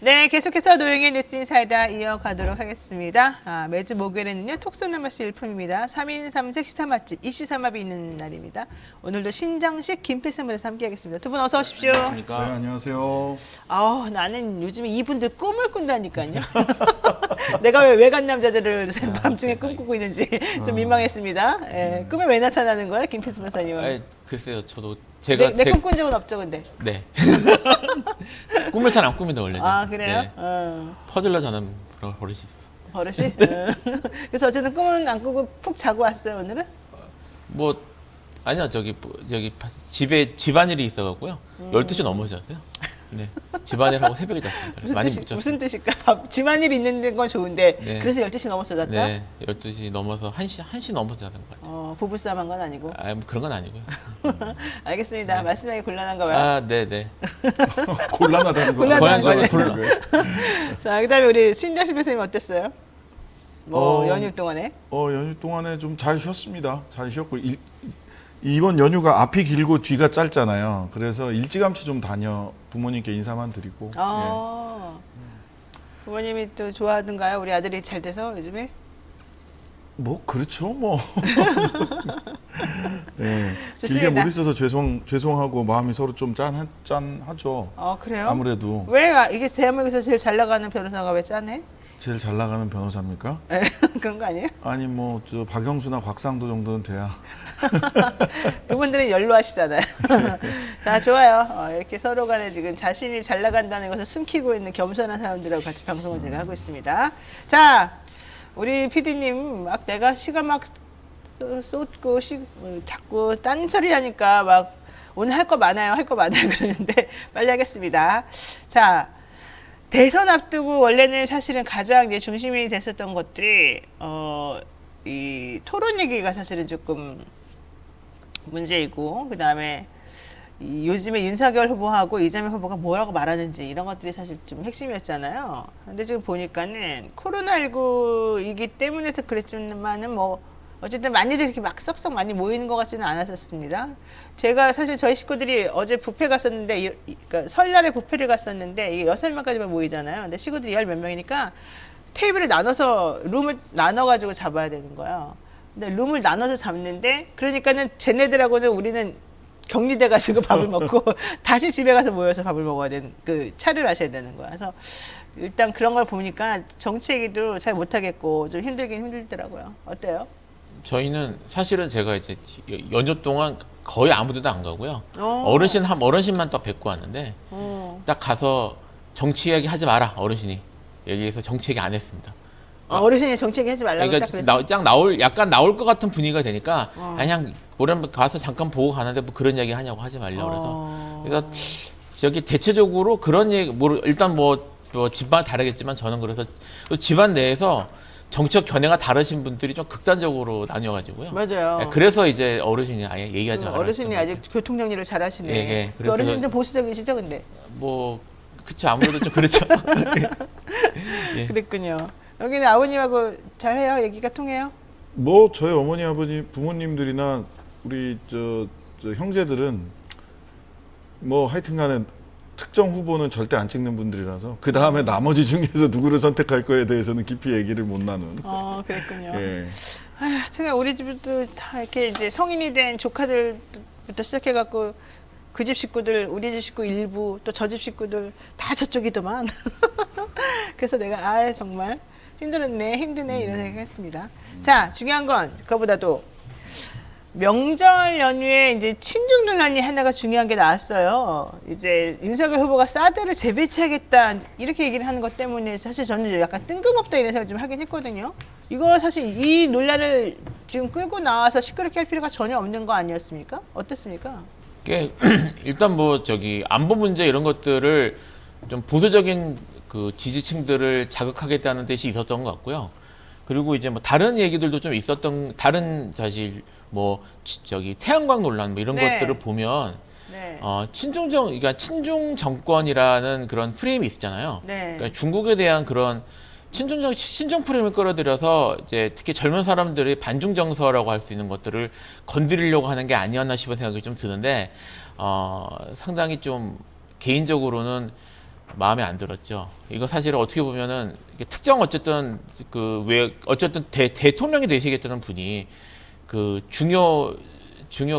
네, 계속해서 노영의 뉴스 인사이다 이어가도록 하겠습니다. 매주 목요일에는요, 톡 쏘는 맛이 일품입니다. 3인 3색 시사 맛집, 이 시사맛이 있는 날입니다. 오늘도 신장식 김필승분에서 함께하겠습니다. 두 분 어서 오십시오. 네, 안녕하세요. 나는 요즘에 이분들 꿈을 꾼다니까요. 내가 왜 외간 남자들을 밤중에 꿈꾸고 있는지 좀 민망했습니다. 꿈에 왜 나타나는 거야, 김필승 변호사님은? 글쎄요, 저도 제가 내 꿈 꾼 적은 없죠, 근데. 네. 꿈을 잘 안 꿉니다 원래. 그래요? 네. 어. 퍼즐러 저는 버릇이 있어서. 버릇이? 그래서 어쨌든 꿈은 안 꾸고 푹 자고 왔어요, 오늘은? 뭐 아니요, 저기 집에 집안일이 있어갖고요. 12시 넘어서 잤어요. 네. 집안일하고 새벽에 잤습니다. 많이 못 잤어요. 무슨 뜻일까? 집안일이 있는 건 좋은데 네. 그래서 12시 넘어서 잤다? 네. 12시 넘어서 1시 넘어서 잤던 것 같아요. 부부싸움 한 건 아니고. 뭐 그런 건 아니고요. 알겠습니다. 말씀하기 곤란한가 봐요. 아, 네. 곤란하다는 거. 곤란한 거네. 곤란. 자, 그다음에 우리 신자식 교수님 어땠어요? 연휴 동안에? 연휴 동안에 좀 잘 쉬었습니다. 잘 쉬었고 이번 연휴가 앞이 길고 뒤가 짧잖아요. 그래서 일찌감치 좀 다녀 부모님께 인사만 드리고. 부모님이 또 좋아하던가요? 우리 아들이 잘 돼서 요즘에? 뭐 그렇죠, 뭐. 네, 길게 좋습니다. 못 있어서 죄송하고 마음이 서로 좀 짠하죠. 그래요? 아무래도 왜 이게 대한민국에서 제일 잘 나가는 변호사가 왜 짠해? 제일 잘 나가는 변호사입니까? 그런 거 아니에요? 아니 뭐 저 박영수나 곽상도 정도는 돼야. 그분들은 연로하시잖아요. 자, 좋아요. 이렇게 서로 간에 지금 자신이 잘 나간다는 것을 숨기고 있는 겸손한 사람들하고 같이 방송을 제가 하고 있습니다. 자, 우리 PD님, 내가 시간 쏟고, 자꾸 딴소리 하니까 오늘 할 거 많아요, 그러는데 빨리 하겠습니다. 자, 대선 앞두고 원래는 사실은 가장 이제 중심이 됐었던 것들이, 이 토론 얘기가 사실은 조금 문제이고, 그 다음에 요즘에 윤석열 후보하고 이재명 후보가 뭐라고 말하는지 이런 것들이 사실 좀 핵심이었잖아요. 근데 지금 보니까는 코로나19이기 때문에 더 그랬지만은 어쨌든 많이들 이렇게 막 썩썩 많이 모이는 것 같지는 않았었습니다. 제가 사실 저희 식구들이 어제 뷔페 갔었는데, 그러니까 설날에 뷔페를 갔었는데 이게 6명까지만 모이잖아요. 근데 식구들이 10몇 명이니까 테이블을 나눠서 룸을 나눠가지고 잡아야 되는 거예요. 근데 룸을 나눠서 잡는데, 그러니까는 쟤네들하고는 우리는 격리돼가지고 밥을 먹고 다시 집에 가서 모여서 밥을 먹어야 되는, 차를 하셔야 되는 거야. 그래서 일단 그런 걸 보니까 정치 얘기도 잘 못하겠고 좀 힘들긴 힘들더라고요. 어때요? 저희는 사실은 제가 이제 연휴 동안 거의 아무데도 안 가고요. 어르신만 딱 뵙고 왔는데 딱 가서 정치 이야기 하지 마라, 어르신이 얘기해서 정치 얘기 안 했습니다. 어르신이 정치 얘기 하지 말라고 그러니까 딱 그랬어요. 약간 나올 것 같은 분위기가 되니까 그냥 오랜만에 가서 잠깐 보고 가는데 뭐 그런 얘기 하냐고 하지 말려고 그래서 저기 대체적으로 그런 얘기 일단 집안 다르겠지만 저는 그래서 또 집안 내에서 정치적 견해가 다르신 분들이 좀 극단적으로 나뉘어가지고요. 맞아요. 네, 그래서 이제 어르신이 아예 얘기하지 말아요. 어르신이 아직 교통 정리를 잘 하시네. 예. 그 어르신은 좀 보수적이시죠, 근데? 그쵸, 아무래도 좀 그렇죠. 예. 그랬군요. 여기는 아버님하고 잘해요? 얘기가 통해요? 뭐 저희 어머니 아버지 부모님들이나 우리 저 형제들은 뭐 하여튼간에 특정 후보는 절대 안 찍는 분들이라서 그 다음에 나머지 중에서 누구를 선택할 거에 대해서는 깊이 얘기를 못 나눈. 그랬군요. 예. 하여튼 우리 집도 다 이렇게 이제 성인이 된 조카들부터 시작해갖고 그 집 식구들, 우리 집 식구 일부, 또 저 집 식구들 다 저쪽이더만. 그래서 내가 정말 힘드네 이런 생각했습니다. 자, 중요한 건 그거보다도 명절 연휴에 이제 친중 논란이 하나가 중요한 게 나왔어요. 이제 윤석열 후보가 사드를 재배치하겠다 이렇게 얘기를 하는 것 때문에 사실 저는 약간 뜬금없다 이런 생각을 좀 하긴 했거든요. 이거 사실 이 논란을 지금 끌고 나와서 시끄럽게 할 필요가 전혀 없는 거 아니었습니까? 어땠습니까? 일단 안보 문제 이런 것들을 좀 보수적인 그 지지층들을 자극하겠다는 뜻이 있었던 것 같고요. 그리고 이제 다른 얘기들도 좀 있었던, 사실 태양광 논란 이런 것들을 보면 그러니까 친중 정권이라는 그런 프레임이 있잖아요. 그러니까 중국에 대한 그런 신종 프레임을 끌어들여서 이제 특히 젊은 사람들이 반중 정서라고 할 수 있는 것들을 건드리려고 하는 게 아니었나 싶은 생각이 좀 드는데 상당히 좀 개인적으로는 마음에 안 들었죠. 이거 사실은 어떻게 보면은 이게 특정 어쨌든 그 왜 어쨌든 대통령이 되시겠다는 분이 그 중요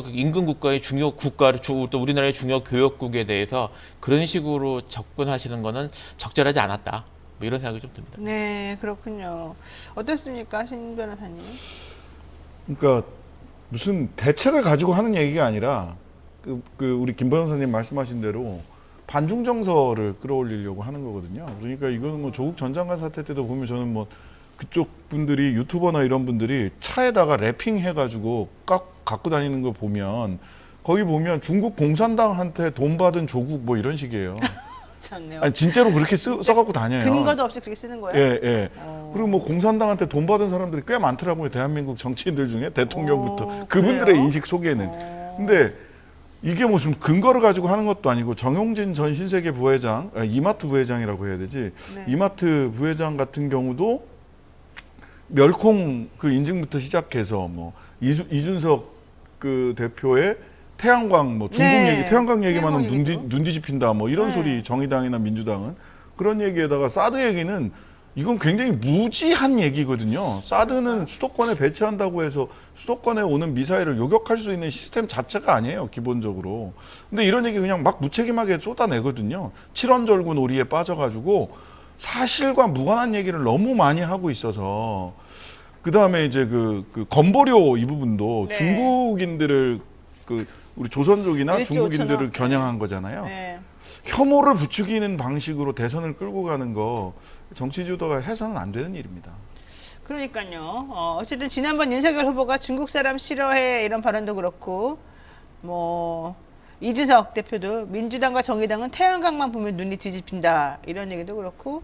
그 인근 국가의 중요 국가를 또 우리나라의 중요 교역국에 대해서 그런 식으로 접근하시는 거는 적절하지 않았다. 뭐 이런 생각이 좀 듭니다. 네, 그렇군요. 어떻습니까, 신 변호사님? 그러니까 무슨 대책을 가지고 하는 얘기가 아니라 우리 김 변호사님 말씀하신 대로 반중 정서를 끌어올리려고 하는 거거든요. 그러니까 이거는 뭐 조국 전 장관 사태 때도 보면 저는 뭐 그쪽 분들이 유튜버나 이런 분들이 차에다가 랩핑 해가지고 갖고 다니는 거 보면 거기 보면 중국 공산당한테 돈 받은 조국 뭐 이런 식이에요. 좋네요. 아니 진짜로 그렇게 써갖고 다녀요. 근거도 없이 그렇게 쓰는 거예요? 예, 예. 그리고 뭐 공산당한테 돈 받은 사람들이 꽤 많더라고요. 대한민국 정치인들 중에 대통령부터 그분들의 그래요? 인식 속에는. 근데 이게 무슨 근거를 가지고 하는 것도 아니고 정용진 전 신세계 부회장, 이마트 부회장이라고 해야 되지. 네. 이마트 부회장 같은 경우도 멸콩 그 인증부터 시작해서 뭐 이준석 그 대표의 태양광 뭐 중국 네. 얘기, 태양광 얘기만 하면 태양광 얘기도. 눈 뒤집힌다 뭐 이런 네. 소리 정의당이나 민주당은 그런 얘기에다가 사드 얘기는 이건 굉장히 무지한 얘기거든요. 사드는 수도권에 배치한다고 해서 수도권에 오는 미사일을 요격할 수 있는 시스템 자체가 아니에요, 기본적으로. 근데 이런 얘기 그냥 막 무책임하게 쏟아내거든요. 칠원절구 놀이에 빠져가지고 사실과 무관한 얘기를 너무 많이 하고 있어서 그 다음에 이제 그 건보료 이 부분도 네. 중국인들을 우리 조선족이나 일조 중국인들을 5천원. 겨냥한 거잖아요. 네. 혐오를 부추기는 방식으로 대선을 끌고 가는 거 정치 주도가 해서는 안 되는 일입니다. 그러니까요. 어쨌든 지난번 윤석열 후보가 중국 사람 싫어해 이런 발언도 그렇고 뭐 이준석 대표도 민주당과 정의당은 태양광만 보면 눈이 뒤집힌다 이런 얘기도 그렇고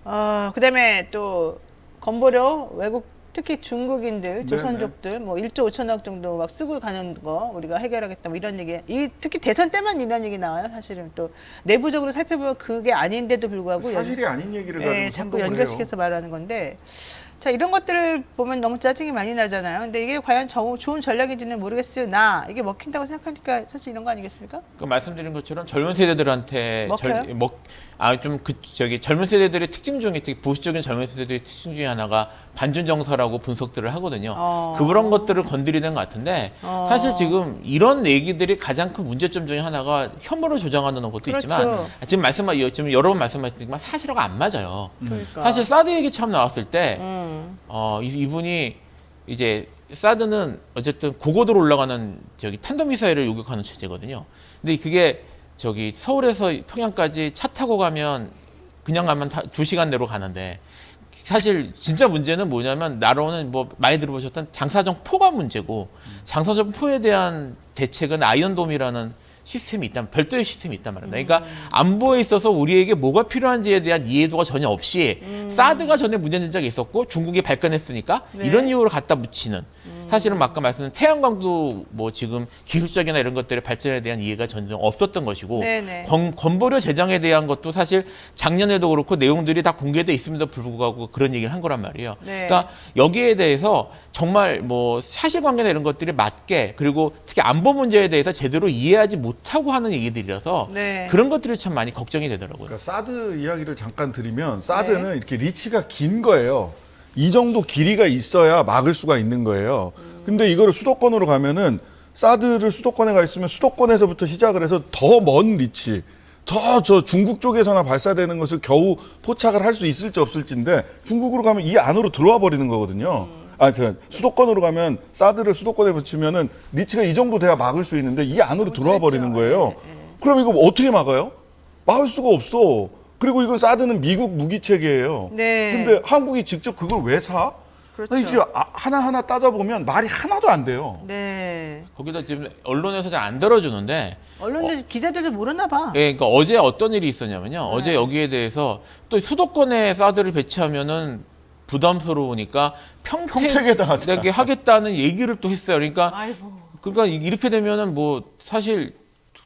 그다음에 또 건보료 외국 특히 중국인들, 조선족들 뭐 1조 5천억 정도 막 쓰고 가는 거 우리가 해결하겠다 뭐 이런 얘기. 특히 대선 때만 이런 얘기 나와요. 사실은 또 내부적으로 살펴보면 그게 아닌데도 불구하고 사실이 아닌 얘기를 가지고 자꾸 선동을 연결시켜서 말하는 건데 자 이런 것들을 보면 너무 짜증이 많이 나잖아요. 근데 이게 과연 좋은 전략인지는 모르겠어요. 이게 먹힌다고 생각하니까 사실 이런 거 아니겠습니까? 그 말씀드린 것처럼 젊은 세대들한테 먹혀요? 젊은 세대들의 특징 중에 특히 보수적인 젊은 세대들의 특징 중에 하나가 반중 정서라고 분석들을 하거든요. 그런 것들을 건드리는 것 같은데 사실 지금 이런 얘기들이 가장 큰 문제점 중에 하나가 혐오를 조장하는 것도 그렇죠. 있지만 지금 여러 번 말씀하셨지만 사실하고 안 맞아요. 그러니까. 사실 사드 얘기 처음 나왔을 때 이분이 이제 사드는 어쨌든 고고도로 올라가는 탄도미사일을 요격하는 체제거든요. 근데 그게 서울에서 평양까지 차 타고 가면 그냥 가면 2시간 내로 가는데 사실 진짜 문제는 뭐냐면 나로는 뭐 많이 들어보셨던 장사정 포가 문제고 장사정 포에 대한 대책은 아이언돔이라는 시스템이 있단 별도의 시스템이 있단 말입니다. 그러니까 안보에 있어서 우리에게 뭐가 필요한지에 대한 이해도가 전혀 없이 사드가 전에 문제 전적이 있었고 중국이 발끈했으니까 네. 이런 이유로 갖다 붙이는 사실은 아까 말씀드린 태양광도 뭐 지금 기술적이나 이런 것들의 발전에 대한 이해가 전혀 없었던 것이고 네네. 건보료 제정에 대한 것도 사실 작년에도 그렇고 내용들이 다 공개돼 있음에도 불구하고 그런 얘기를 한 거란 말이에요. 네. 그러니까 여기에 대해서 정말 뭐 사실관계나 이런 것들이 맞게 그리고 특히 안보 문제에 대해서 제대로 이해하지 못하고 하는 얘기들이라서 네. 그런 것들이 참 많이 걱정이 되더라고요. 그러니까 사드 이야기를 잠깐 드리면 사드는 이렇게 리치가 긴 거예요. 이 정도 길이가 있어야 막을 수가 있는 거예요. 근데 이거를 수도권으로 가면은 사드를 수도권에 가 있으면 수도권에서부터 시작을 해서 더 먼 리치, 저 중국 쪽에서나 발사되는 것을 겨우 포착을 할 수 있을지 없을지인데 중국으로 가면 이 안으로 들어와 버리는 거거든요. 수도권으로 가면 사드를 수도권에 붙이면은 리치가 이 정도 돼야 막을 수 있는데 이 안으로 들어와 버리는 거예요. 그럼 이거 어떻게 막아요? 막을 수가 없어. 그리고 이건 사드는 미국 무기 체계예요. 네. 근데 한국이 직접 그걸 왜 사? 그렇죠. 이게 하나하나 따져보면 말이 하나도 안 돼요. 네. 거기다 지금 언론에서 잘 안 들어주는데 언론들 기자들도 모르나 봐. 예, 그러니까 어제 어떤 일이 있었냐면요. 어제 여기에 대해서 또 수도권에 사드를 배치하면은 부담스러우니까 평택에다 하겠다는 얘기를 또 했어요. 아이고. 그러니까 이렇게 되면은 뭐 사실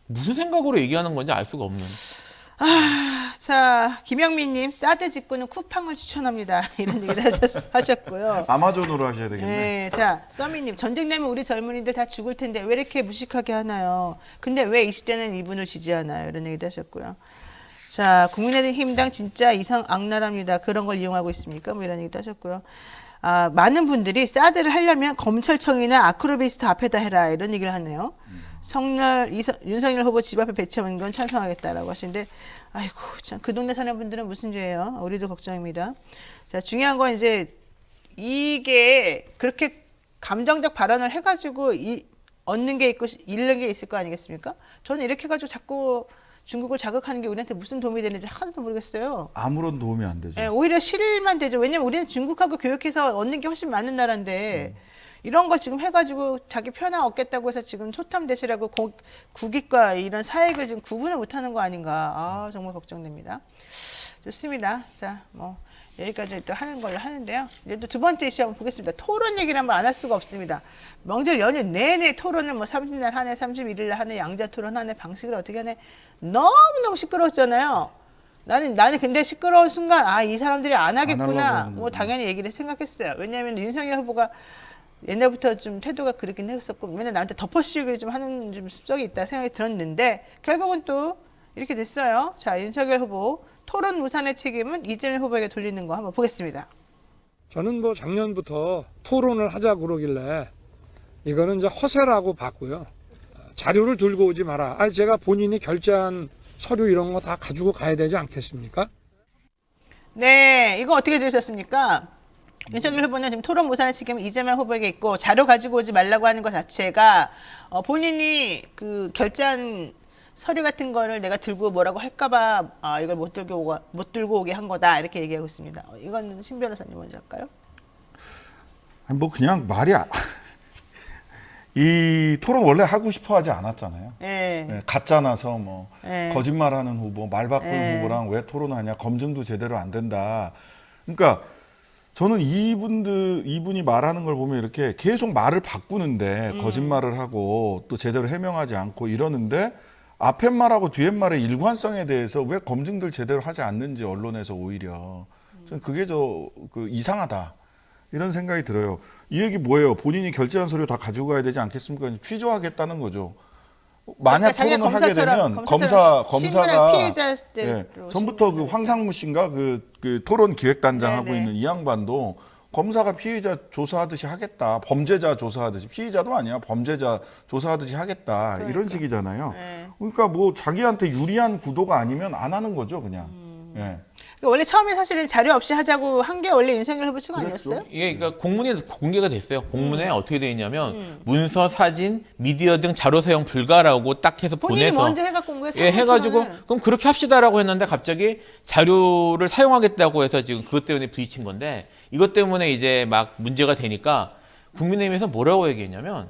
무슨 생각으로 얘기하는 건지 알 수가 없는. 자, 김영민님, 사드 직구는 쿠팡을 추천합니다. 이런 얘기를 하셨고요. 아마존으로 하셔야 되겠네. 네, 자, 써미님, 전쟁 나면 우리 젊은이들 다 죽을 텐데 왜 이렇게 무식하게 하나요? 근데 왜 20대는 이분을 지지하나요? 이런 얘기도 하셨고요. 자, 국민의힘당 진짜 이상 악랄합니다. 그런 걸 이용하고 있습니까? 뭐 이런 얘기도 하셨고요. 아, 많은 분들이 사드를 하려면 검찰청이나 아크로비스트 앞에다 해라 이런 얘기를 하네요. 윤석열 후보 집 앞에 배치하는 건 찬성하겠다라고 하시는데, 아이고 참 그 동네 사는 분들은 무슨 죄예요? 우리도 걱정입니다. 자, 중요한 건 이제 이게 그렇게 감정적 발언을 해가지고 얻는 게 있고 잃는 게 있을 거 아니겠습니까? 저는 이렇게 해가지고 자꾸 중국을 자극하는 게 우리한테 무슨 도움이 되는지 하나도 모르겠어요. 아무런 도움이 안 되죠. 예, 오히려 실일만 되죠. 왜냐면 우리는 중국하고 교역해서 얻는 게 훨씬 많은 나라인데 이런 걸 지금 해가지고 자기 편향 얻겠다고 해서 지금 소탐대실하고 국익과 이런 사익을 지금 구분을 못하는 거 아닌가. 아, 정말 걱정됩니다. 좋습니다. 자, 뭐 여기까지 또 하는 걸로 하는데요. 이제 또 두 번째 이슈 한번 보겠습니다. 토론 얘기를 한번 안 할 수가 없습니다. 명절 연휴 내내 토론을 뭐 30날 하네, 31일 하네, 양자 토론 하네, 방식을 어떻게 하네. 너무너무 시끄러웠잖아요. 나는 근데 시끄러운 순간 아, 이 사람들이 안 하겠구나. 뭐 당연히 얘기를 생각했어요. 왜냐하면 윤석열 후보가 옛날부터 좀 태도가 그렇긴 했었고 맨날 나한테 덮어씌우기를 좀 하는 좀 습성이 있다 생각이 들었는데 결국은 또 이렇게 됐어요. 자, 윤석열 후보 토론 무산의 책임은 이재명 후보에게 돌리는 거 한번 보겠습니다. 저는 뭐 작년부터 토론을 하자 그러길래 이거는 이제 허세라고 봤고요. 자료를 들고 오지 마라. 아니 제가 본인이 결제한 서류 이런 거 다 가지고 가야 되지 않겠습니까? 네, 이거 어떻게 들으셨습니까? 윤석열 후보는 지금 토론 무산의 책임은 이재명 후보에게 있고 자료 가지고 오지 말라고 하는 것 자체가 본인이 그 결제한 서류 같은 거를 내가 들고 뭐라고 할까봐 이걸 못 들고 오게 한 거다 이렇게 얘기하고 있습니다. 이건 신 변호사님 먼저 할까요? 아니, 뭐 그냥 이 토론 원래 하고 싶어 하지 않았잖아요. 네. 네, 가짜나서 뭐 네. 거짓말하는 후보, 말 바꾸는 네. 후보랑 왜 토론하냐, 검증도 제대로 안 된다. 그러니까 저는 이분이 말하는 걸 보면 이렇게 계속 말을 바꾸는데 거짓말을 하고 또 제대로 해명하지 않고 이러는데 앞에 말하고 뒤에 말의 일관성에 대해서 왜 검증들 제대로 하지 않는지 언론에서 오히려 저는 그게 이상하다. 이런 생각이 들어요. 이 얘기 뭐예요? 본인이 결제한 서류 다 가지고 가야 되지 않겠습니까? 취조하겠다는 거죠. 만약 그러니까 토론을 하게 되면 검사가 전부터 그 황상무 씨인가 그 토론 기획단장 하고 있는 이 양반도 검사가 피의자 조사하듯이 하겠다. 범죄자 조사하듯이 피의자도 아니야. 범죄자 조사하듯이 하겠다. 그러니까. 이런 식이잖아요. 네. 그러니까 뭐 자기한테 유리한 구도가 아니면 안 하는 거죠, 그냥. 예. 원래 처음에 사실은 자료 없이 하자고 한 게 원래 윤석열 후보 측 아니었어요? 이게 그러니까 공문에 공개가 됐어요. 공문에 어떻게 되어 있냐면 문서, 사진, 미디어 등 자료 사용 불가라고 딱 해서 본인이 보내서 먼저 해갖고 온 거예요. 해가지고 그럼 그렇게 합시다라고 했는데 갑자기 자료를 사용하겠다고 해서 지금 그것 때문에 부딪힌 건데 이것 때문에 이제 막 문제가 되니까 국민의힘에서 뭐라고 얘기했냐면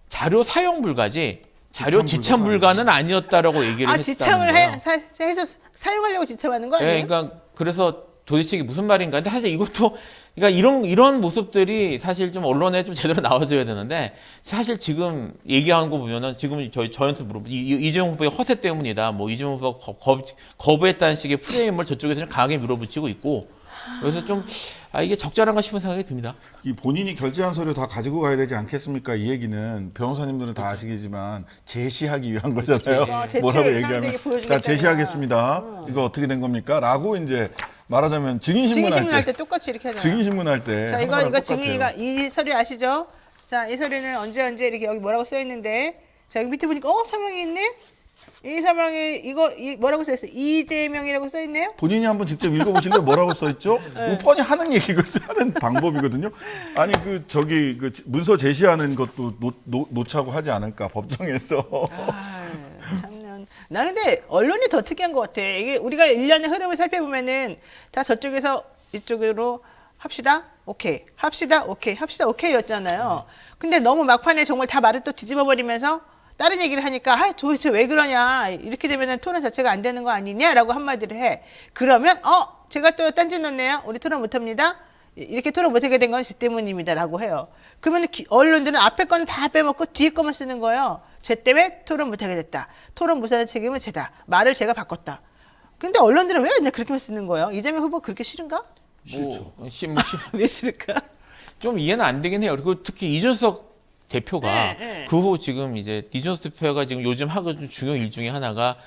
자료 사용 불가지. 자료 지참 불가는 아니었다라고 얘기를 했다는 지참을 거예요. 해서 사용하려고 지참하는 거 아니에요? 네, 그러니까 그래서 도대체 이게 무슨 말인가? 근데 사실 이것도 그러니까 이런 모습들이 사실 좀 언론에 좀 제대로 나와줘야 되는데 사실 지금 얘기한 거 보면은 지금 저한테 물어보 이재명 후보의 허세 때문이다. 뭐 이재명 후보가 거부했다는 식의 프레임을 저쪽에서 좀 강하게 밀어붙이고 있고 그래서 좀 이게 적절한가 싶은 생각이 듭니다. 이 본인이 결제한 서류 다 가지고 가야 되지 않겠습니까? 이 얘기는 변호사님들은 다 아시겠지만 제시하기 위한 거잖아요. 뭐라고 얘기하면 자 제시하겠습니다. 이거 어떻게 된 겁니까? 라고 이제 말하자면 증인신문할 때 똑같이 이렇게 하잖아요. 증인신문할 때. 자 이거 증인이가 이 서류 아시죠? 자 이 서류는 언제 이렇게 여기 뭐라고 써 있는데 자 여기 밑에 보니까 서명이 있네. 이 서명이 이 뭐라고 써 있어요? 이재명이라고 써 있네요. 본인이 한번 직접 읽어보실래요? 뭐라고 써 있죠? 뭐 뻔히 하는 얘기거든요. 하는 방법이거든요. 아니 그 문서 제시하는 것도 놓자고 하지 않을까 법정에서. 참나. 나 근데 언론이 더 특이한 것 같아. 이게 우리가 일련의 흐름을 살펴보면은 다 저쪽에서 이쪽으로 합시다. 오케이. 합시다. 오케이. 합시다. 오케이였잖아요. 근데 너무 막판에 정말 다 말을 또 뒤집어 버리면서 다른 얘기를 하니까 도대체 왜 그러냐 이렇게 되면 토론 자체가 안 되는 거 아니냐라고 한마디를 해. 그러면 제가 또 딴짓 놓네요. 우리 토론 못합니다. 이렇게 토론 못하게 된 건 제 때문입니다라고 해요. 그러면 언론들은 앞에 거는 다 빼먹고 뒤에 거만 쓰는 거예요. 제 때문에 토론 못하게 됐다. 토론 무산의 책임은 제다. 말을 제가 바꿨다. 근데 언론들은 왜 맨날 그렇게만 쓰는 거예요? 이재명 후보 그렇게 싫은가? 싫죠. 왜 싫을까? 좀 이해는 안 되긴 해요. 그리고 특히 이준석 대표가 그 후 지금 이제 이준석 대표가 지금 요즘 하고 좀 중요한 일 중에 하나가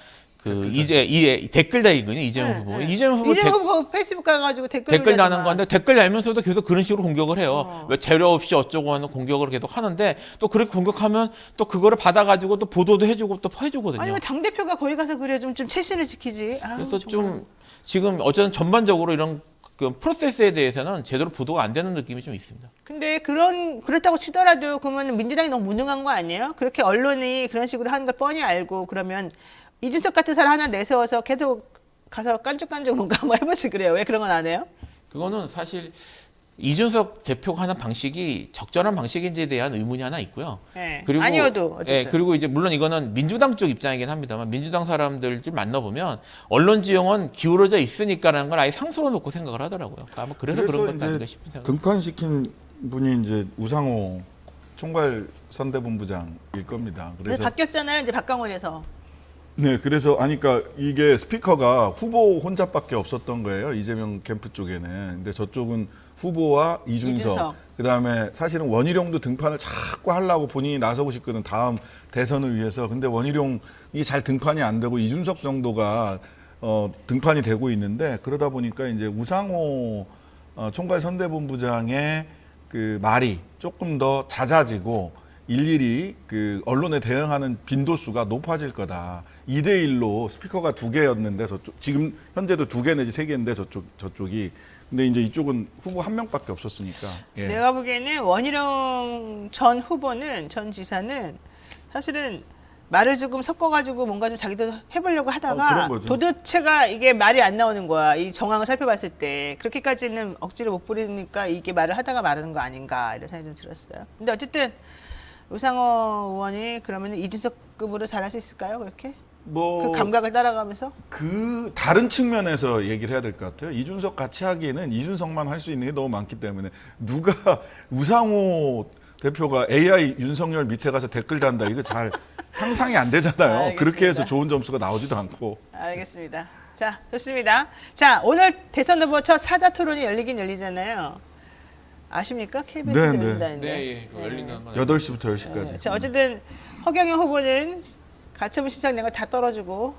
그 이제 댓글 달기군요. 이재명 후보. 이재명 후보 이재명 후보가 페이스북 가가지고 댓글 다는 건데 댓글 달면서도 계속 그런 식으로 공격을 해요. 왜 재료 없이 어쩌고 하는 공격을 계속 하는데 또 그렇게 공격하면 또 그거를 받아가지고 또 보도도 해주고 또 해주거든요. 아니 왜 당 대표가 거기 가서 그래 좀 최신을 지키지. 아유, 그래서 정말. 좀 지금 어쨌든 전반적으로 이런 그 프로세스에 대해서는 제대로 보도가 안 되는 느낌이 좀 있습니다. 근데 그렇다고 치더라도 그러면 민주당이 너무 무능한 거 아니에요? 그렇게 언론이 그런 식으로 하는 걸 뻔히 알고 그러면 이준석 같은 사람 하나 내세워서 계속 가서 깐죽깐죽 뭔가 한번 해보지 그래요. 왜 그런 건 안 해요? 그거는 사실 이준석 대표가 하는 방식이 적절한 방식인지에 대한 의문이 하나 있고요. 네. 그리고 아니어도 어쨌든. 예, 그리고 이제 물론 이거는 민주당 쪽 입장이긴 합니다만 민주당 사람들 좀 만나보면 언론 지형은 기울어져 있으니까라는 걸 아예 상수로 놓고 생각을 하더라고요. 아마 그래서 그런 것도 아닌가 싶은 생각. 등판시킨 분이 이제 우상호 총괄 선대본부장일 겁니다. 그래서 바뀌었잖아요. 이제 박강원에서. 네, 그래서 그러니까 이게 스피커가 후보 혼자밖에 없었던 거예요. 이재명 캠프 쪽에는. 근데 저쪽은 후보와 이준석. 그다음에 사실은 원희룡도 등판을 자꾸 하려고 본인이 나서고 싶거든. 다음 대선을 위해서. 근데 원희룡이 잘 등판이 안 되고 이준석 정도가 등판이 되고 있는데 그러다 보니까 이제 우상호 총괄 선대본부장의 그 말이 조금 더 잦아지고 일일이 그 언론에 대응하는 빈도수가 높아질 거다. 2대1로 스피커가 2개였는데 지금 현재도 2개 내지 3개인데 저쪽이. 근데 이제 이쪽은 후보 1명밖에 없었으니까. 예. 내가 보기에는 원희룡 전 후보는 전 지사는 사실은 말을 조금 섞어가지고 뭔가 좀 자기도 해보려고 하다가 그런 거죠. 도대체가 이게 말이 안 나오는 거야. 이 정황을 살펴봤을 때 그렇게까지는 억지로 못 부리니까 이게 말을 하다가 말하는 거 아닌가 이런 생각이 좀 들었어요. 근데 어쨌든 우상호 의원이 그러면 이준석급으로 잘할 수 있을까요? 그렇게? 그 감각을 따라가면서? 그 다른 측면에서 얘기를 해야 될 것 같아요. 이준석 같이 하기에는 이준석만 할 수 있는 게 너무 많기 때문에 누가 우상호 대표가 AI 윤석열 밑에 가서 댓글 단다 이거 잘 상상이 안 되잖아요. 알겠습니다. 그렇게 해서 좋은 점수가 나오지도 않고. 알겠습니다. 자, 좋습니다. 자, 오늘 대선 후보 첫 사자 토론이 열리긴 열리잖아요. 아십니까? KBS 네, 열린다는데. 네, 예, 열리는 건 8시부터 10시까지. 자, 어쨌든 허경영 후보는 가처분 신청 낸 거 다 떨어지고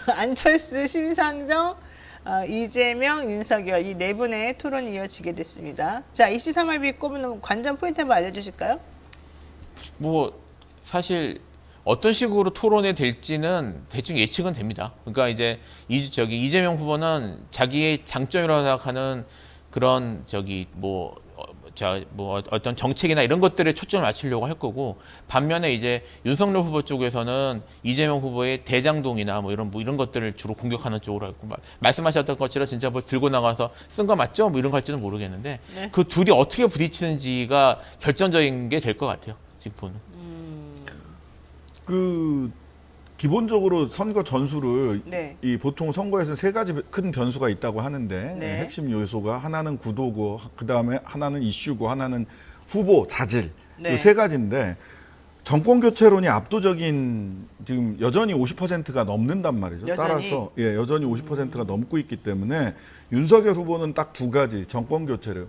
안철수, 심상정, 이재명, 윤석열 이 네 분의 토론이 이어지게 됐습니다. 자, 이슈 3알비 꼽는 관전 포인트 한번 알려주실까요? 뭐 사실 어떤 식으로 토론이 될지는 대충 예측은 됩니다. 그러니까 이제 이재명 후보는 자기의 장점이라고 생각하는 그런 어떤 정책이나 이런 것들에 초점을 맞추려고 할 거고 반면에 이제 윤석열 후보 쪽에서는 이재명 후보의 대장동이나 뭐 이런 것들을 주로 공격하는 쪽으로 했고 말씀하셨던 것처럼 진짜 뭐 들고 나가서 쓴 거 맞죠? 뭐 이런 거 할지는 모르겠는데 네. 그 둘이 어떻게 부딪히는지가 결정적인 게 될 것 같아요. 지금 보는. 기본적으로 선거 전술을 네. 이 보통 선거에서 3가지 큰 변수가 있다고 하는데 네. 핵심 요소가 하나는 구도고 그다음에 하나는 이슈고 하나는 후보 자질 네. 이 3가지인데 정권 교체론이 압도적인 지금 여전히 50%가 넘는단 말이죠. 여전히? 따라서 여전히 50%가 넘고 있기 때문에 윤석열 후보는 딱 2가지 정권 교체를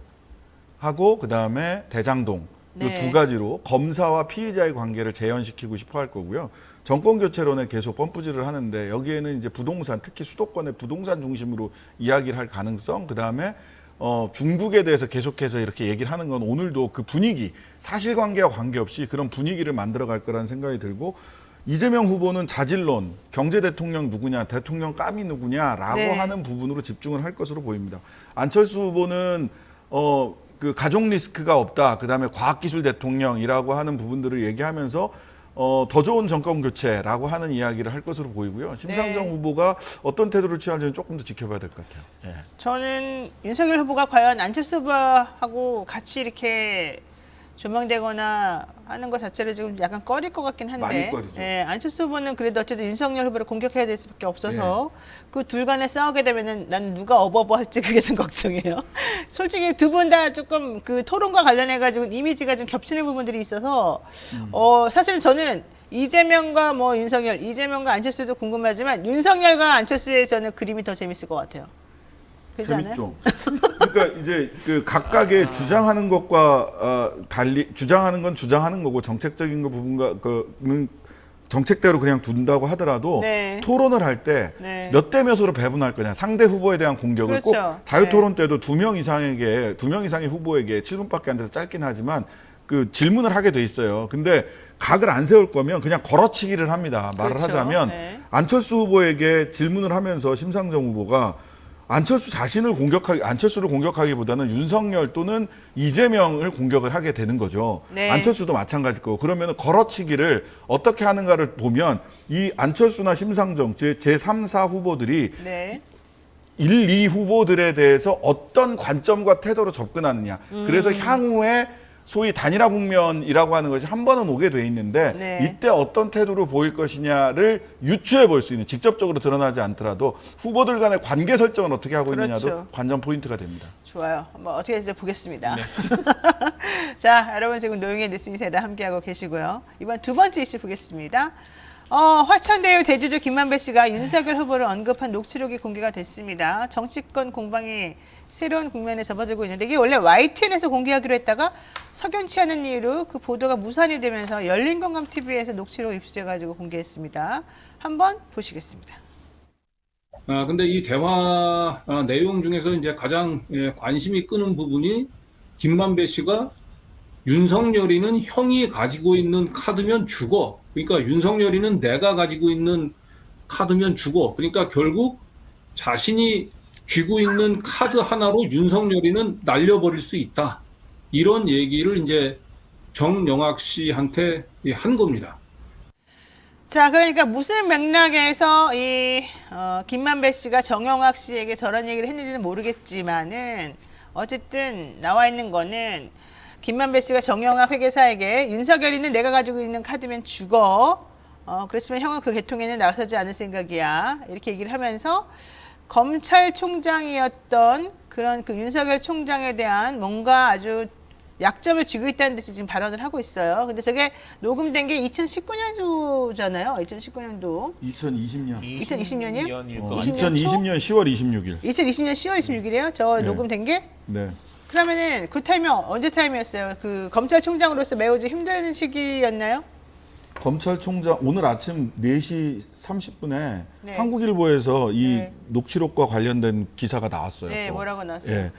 하고 그다음에 대장동 네. 이 2가지로 검사와 피의자의 관계를 재현시키고 싶어 할 거고요. 정권 교체론에 계속 펌프질을 하는데 여기에는 이제 부동산, 특히 수도권의 부동산 중심으로 이야기를 할 가능성, 그다음에 중국에 대해서 계속해서 이렇게 얘기를 하는 건 오늘도 그 분위기, 사실관계와 관계없이 그런 분위기를 만들어갈 거라는 생각이 들고 이재명 후보는 자질론, 경제 대통령 누구냐, 대통령 감이 누구냐라고 네. 하는 부분으로 집중을 할 것으로 보입니다. 안철수 후보는 그 가족 리스크가 없다. 그다음에 과학기술 대통령이라고 하는 부분들을 얘기하면서 더 좋은 정권 교체라고 하는 이야기를 할 것으로 보이고요. 심상정 네. 후보가 어떤 태도를 취할지는 조금 더 지켜봐야 될 것 같아요. 예. 저는 윤석열 후보가 과연 안철수 후보하고 같이 이렇게 조명되거나 하는 것 자체를 지금 약간 꺼릴 것 같긴 한데 많이 꺼리죠. 안철수 후보는 그래도 어쨌든 윤석열 후보를 공격해야 될 수밖에 없어서 그 둘 간에 싸우게 되면은 난 누가 어버버 할지 그게 좀 걱정이에요. 솔직히 두 분 다 조금 그 토론과 관련해 가지고 이미지가 좀 겹치는 부분들이 있어서 사실은 저는 이재명과 뭐 윤석열, 이재명과 안철수도 궁금하지만 윤석열과 안철수의 저는 그림이 더 재밌을 것 같아요. 그렇지 않아요? 재밌죠. 그러니까 이제 그 각각의 주장하는 것과 달리 주장하는 건 주장하는 거고 정책적인 거 부분과 그는 정책대로 그냥 둔다고 하더라도 네. 토론을 할 때 네. 몇 대 몇으로 배분할 거냐. 상대 후보에 대한 공격을 그렇죠. 꼭 자유토론 때도 2명 이상의 후보에게 7분밖에 안 돼서 짧긴 하지만 그 질문을 하게 돼 있어요. 근데 각을 안 세울 거면 그냥 걸어치기를 합니다. 말을 그렇죠. 하자면 네. 안철수 후보에게 질문을 하면서 심상정 후보가 안철수를 공격하기보다는 윤석열 또는 이재명을 공격을 하게 되는 거죠. 네. 안철수도 마찬가지일 거고. 그러면 걸어치기를 어떻게 하는가를 보면 이 안철수나 심상정 제3, 4 후보들이 네. 1, 2 후보들에 대해서 어떤 관점과 태도로 접근하느냐. 그래서 향후에 소위 단일화 국면이라고 하는 것이 한 번은 오게 돼 있는데 네. 이때 어떤 태도를 보일 것이냐를 유추해 볼 수 있는, 직접적으로 드러나지 않더라도 후보들 간의 관계 설정을 어떻게 하고 있느냐도 그렇죠. 관전 포인트가 됩니다. 좋아요. 한번 어떻게 될지 보겠습니다. 자, 여러분 지금 노영의 뉴스인 세다 함께하고 계시고요. 이번 두 번째 이슈 보겠습니다. 화천대유 대주주 김만배 씨가 윤석열 후보를 언급한 녹취록이 공개가 됐습니다. 정치권 공방이 새로운 국면에 접어들고 있는데 이게 원래 YTN에서 공개하기로 했다가 석연치 않은 이유로 그 보도가 무산이 되면서 열린공감TV에서 녹취록 입수해가지고 공개했습니다. 한번 보시겠습니다. 근데 이 대화 내용 중에서 이제 가장 관심이 끄는 부분이 김만배 씨가 윤석열이는 형이 가지고 있는 카드면 죽어. 그러니까 윤석열이는 내가 가지고 있는 카드면 죽어. 그러니까 결국 자신이 쥐고 있는 카드 하나로 윤석열이는 날려버릴 수 있다. 이런 얘기를 이제 정영학 씨한테 한 겁니다. 자, 그러니까 무슨 맥락에서 김만배 씨가 정영학 씨에게 저런 얘기를 했는지는 모르겠지만은 어쨌든 나와 있는 거는 김만배 씨가 정영학 회계사에게 윤석열이는 내가 가지고 있는 카드면 죽어. 그렇지만 형은 그 계통에는 나서지 않을 생각이야. 이렇게 얘기를 하면서 검찰총장이었던 그런 그 윤석열 총장에 대한 뭔가 아주 약점을 쥐고 있다는 듯이 지금 발언을 하고 있어요. 근데 저게 녹음된 게 2019년도잖아요. 2019년도. 2020년. 2020년이요? 2020년 10월 26일. 2020년 10월 26일이에요? 저 네. 녹음된 게? 네. 그러면은 그 타이밍 언제 타이밍이었어요? 그 검찰총장으로서 매우 힘든 시기였나요? 검찰총장 오늘 아침 4시 30분에 네. 한국일보에서 이 네. 녹취록과 관련된 기사가 나왔어요. 네, 또. 뭐라고 나왔어요? 예.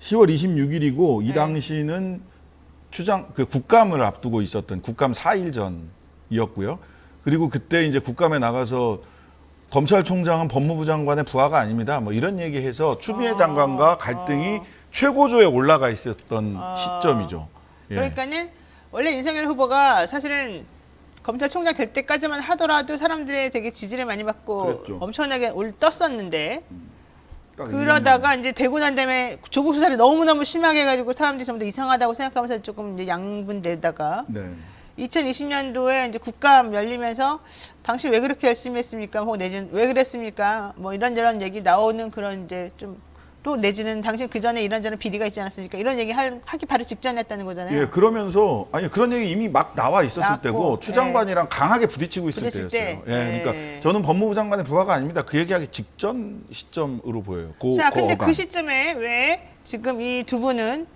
10월 26일이고 이 네. 당시는 국감을 앞두고 있었던 국감 4일 전이었고요. 그리고 그때 이제 국감에 나가서 검찰총장은 법무부 장관의 부하가 아닙니다. 뭐 이런 얘기해서 추미애 장관과 갈등이 최고조에 올라가 있었던 시점이죠. 예. 그러니까는 원래 윤석열 후보가 사실은 검찰총장 될 때까지만 하더라도 사람들의 되게 지지를 많이 받고 그랬죠. 엄청나게 떴었는데 딱 그러다가 이제 되고 난 다음에 조국 수사를 너무너무 심하게 해가지고 사람들이 전부 다 이상하다고 생각하면서 조금 이제 양분되다가 네. 2020년도에 이제 국감 열리면서 당신 왜 그렇게 열심히 했습니까? 혹은 내지는 왜 그랬습니까? 뭐 이런저런 얘기 나오는 그런 이제 좀 또 내지는 당신 그 전에 이런저런 비리가 있지 않았습니까? 이런 얘기 하기 바로 직전이었다는 거잖아요. 예, 그러면서 그런 얘기 이미 막 나와 있었을 나왔고, 때고 추 장관이랑 강하게 부딪히고 있을 부딪힐 때였어요. 때? 예, 네. 그러니까 저는 법무부 장관의 부하가 아닙니다. 그 얘기하기 직전 시점으로 보여요. 자, 근데 어감. 그 시점에 왜 지금 이 두 분은